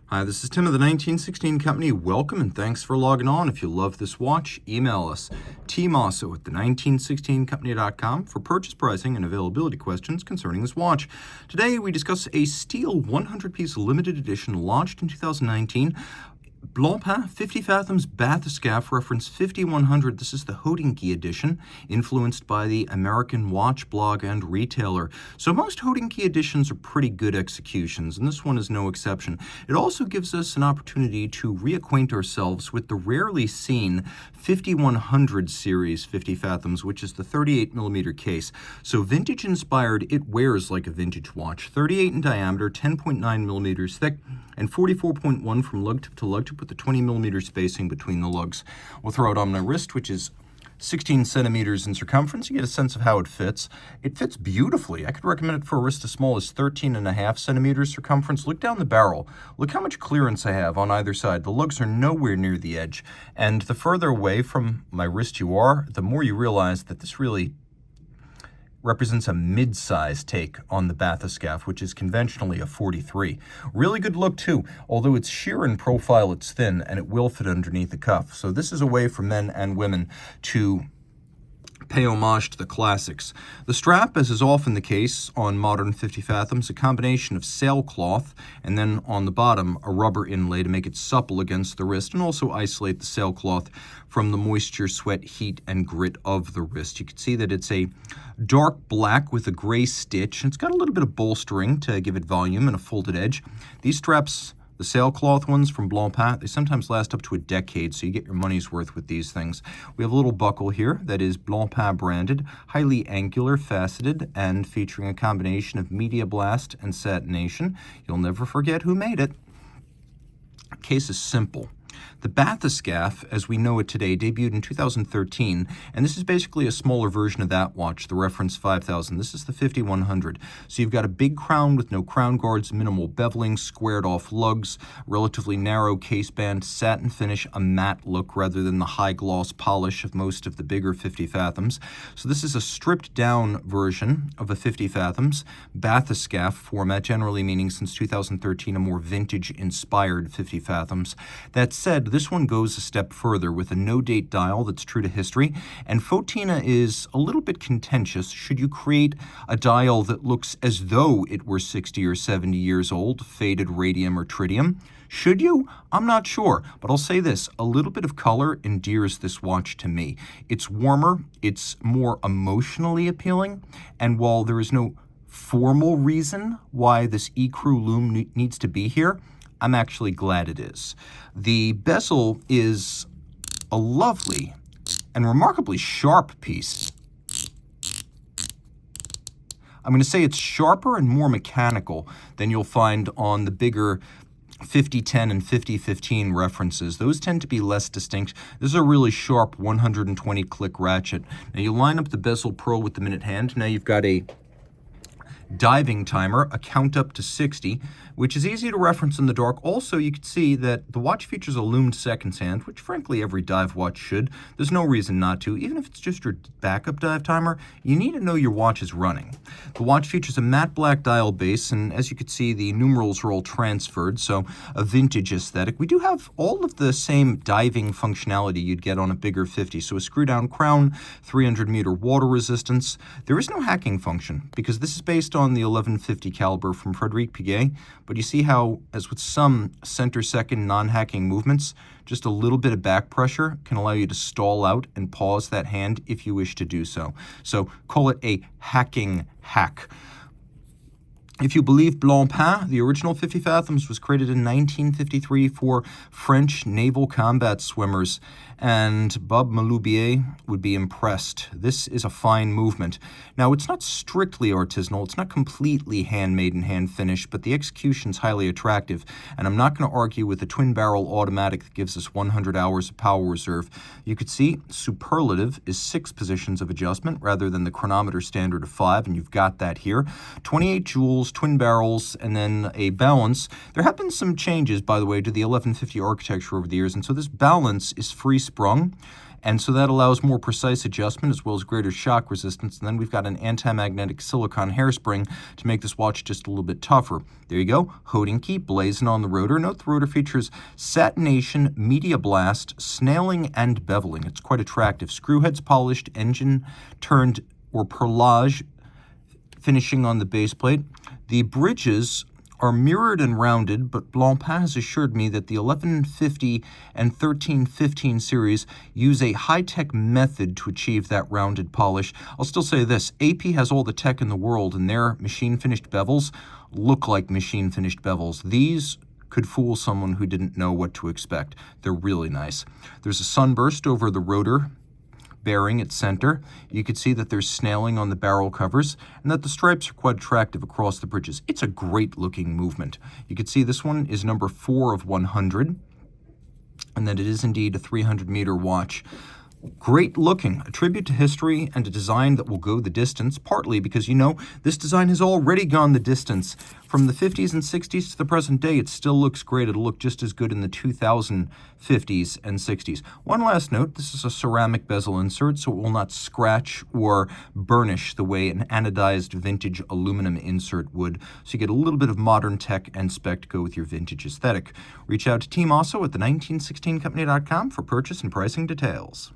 Hi, this is Tim of the 1916 Company. Welcome and thanks for logging on. If you love this watch, email us, Team Mosso at the1916company.com for purchase pricing and availability questions concerning this watch. Today we discuss a steel 100-piece limited edition launched in 2019. Blancpain 50 Fathoms Bathyscaphe reference 5100. This is the Hodinkee edition, influenced by the American watch blog and retailer. So most Hodinkee editions are pretty good executions, and this one is no exception. It also gives us an opportunity to reacquaint ourselves with the rarely seen 5100 series 50 Fathoms, which is the 38mm case. So vintage inspired, it wears like a vintage watch. 38 in diameter, 10.9 millimeters thick, and 44.1 from lug to lug to put the 20mm spacing between the lugs. We'll throw it on my wrist, which is 16 centimeters in circumference. You get a sense of how it fits. It fits beautifully. I could recommend it for a wrist as small as 13.5 centimeters circumference. Look down the barrel. Look how much clearance I have on either side. The lugs are nowhere near the edge. And the further away from my wrist you are, the more you realize that this really represents a mid-size take on the Bathyscaphe, which is conventionally a 43. Really good look too. Although it's sheer in profile, it's thin, and it will fit underneath the cuff. So this is a way for men and women to pay homage to the classics. The strap, as is often the case on modern 50 Fathoms, a combination of sailcloth and then on the bottom a rubber inlay to make it supple against the wrist and also isolate the sailcloth from the moisture, sweat, heat, and grit of the wrist. You can see that it's a dark black with a gray stitch. It's got a little bit of bolstering to give it volume and a folded edge. These straps, the sailcloth ones from Blancpain, they sometimes last up to a decade, so you get your money's worth with these things. We have a little buckle here that is Blancpain branded, highly angular, faceted, and featuring a combination of media blast and satination. You'll never forget who made it. Case is simple. The Bathyscaphe, as we know it today, debuted in 2013, and this is basically a smaller version of that watch, the reference 5000. This is the 5100. So you've got a big crown with no crown guards, minimal beveling, squared-off lugs, relatively narrow caseband, satin finish, a matte look rather than the high-gloss polish of most of the bigger 50 Fathoms. So this is a stripped-down version of a 50 Fathoms Bathyscaphe format, generally meaning since 2013 a more vintage-inspired 50 Fathoms. That said, this one goes a step further with a no-date dial that's true to history, and Fotina is a little bit contentious. Should you create a dial that looks as though it were 60 or 70 years old, faded radium or tritium? Should you? I'm not sure, but I'll say this, a little bit of color endears this watch to me. It's warmer, it's more emotionally appealing, and while there is no formal reason why this ecru lume needs to be here, I'm actually glad it is. The bezel is a lovely and remarkably sharp piece. I'm going to say it's sharper and more mechanical than you'll find on the bigger 5010 and 5015 references. Those tend to be less distinct. This is a really sharp 120 click ratchet. Now you line up the bezel pearl with the minute hand. Now you've got a diving timer, a count up to 60, which is easy to reference in the dark. Also, you can see that the watch features a loomed seconds hand, which frankly every dive watch should. There's no reason not to. Even if it's just your backup dive timer, you need to know your watch is running. The watch features a matte black dial base, and as you can see, the numerals are all transferred, so a vintage aesthetic. We do have all of the same diving functionality you'd get on a bigger 50, so a screw-down crown, 300-meter water resistance. There is no hacking function, because this is based on the 1150 caliber from Frederic Piguet, but you see how, as with some center-second non-hacking movements, just a little bit of back pressure can allow you to stall out and pause that hand if you wish to do so. So call it a hacking hack. If you believe Blancpain, the original 50 Fathoms was created in 1953 for French naval combat swimmers, and Bob Maloubier would be impressed. This is a fine movement. Now, it's not strictly artisanal, it's not completely handmade and hand-finished, but the execution's highly attractive, and I'm not going to argue with the twin-barrel automatic that gives us 100 hours of power reserve. You could see superlative is 6 positions of adjustment rather than the chronometer standard of 5, and you've got that here. 28 joules, twin barrels, and then a balance. There have been some changes, by the way, to the 1150 architecture over the years, and so this balance is free sprung. And so that allows more precise adjustment as well as greater shock resistance. And then we've got an anti-magnetic silicone hairspring to make this watch just a little bit tougher. There you go, Hodinkee, blazing on the rotor. Note the rotor features satination, media blast, snailing, and beveling. It's quite attractive. Screw heads polished, engine turned or perlage finishing on the base plate. The bridges are mirrored and rounded, but Blancpain has assured me that the 1150 and 1315 series use a high-tech method to achieve that rounded polish. I'll still say this, AP has all the tech in the world, and their machine-finished bezels look like machine-finished bezels. These could fool someone who didn't know what to expect. They're really nice. There's a sunburst over the rotor bearing at center. You can see that there's snailing on the barrel covers and that the stripes are quite attractive across the bridges. It's a great looking movement. You can see this one is number 4 of 100 and that it is indeed a 300-meter watch. Great looking, a tribute to history and a design that will go the distance, partly because, you know, this design has already gone the distance. From the 50s and 60s to the present day, it still looks great. It'll look just as good in the 2050s and 60s. One last note, this is a ceramic bezel insert, so it will not scratch or burnish the way an anodized vintage aluminum insert would. So you get a little bit of modern tech and spec to go with your vintage aesthetic. Reach out to Team Mosso at the 1916company.com for purchase and pricing details.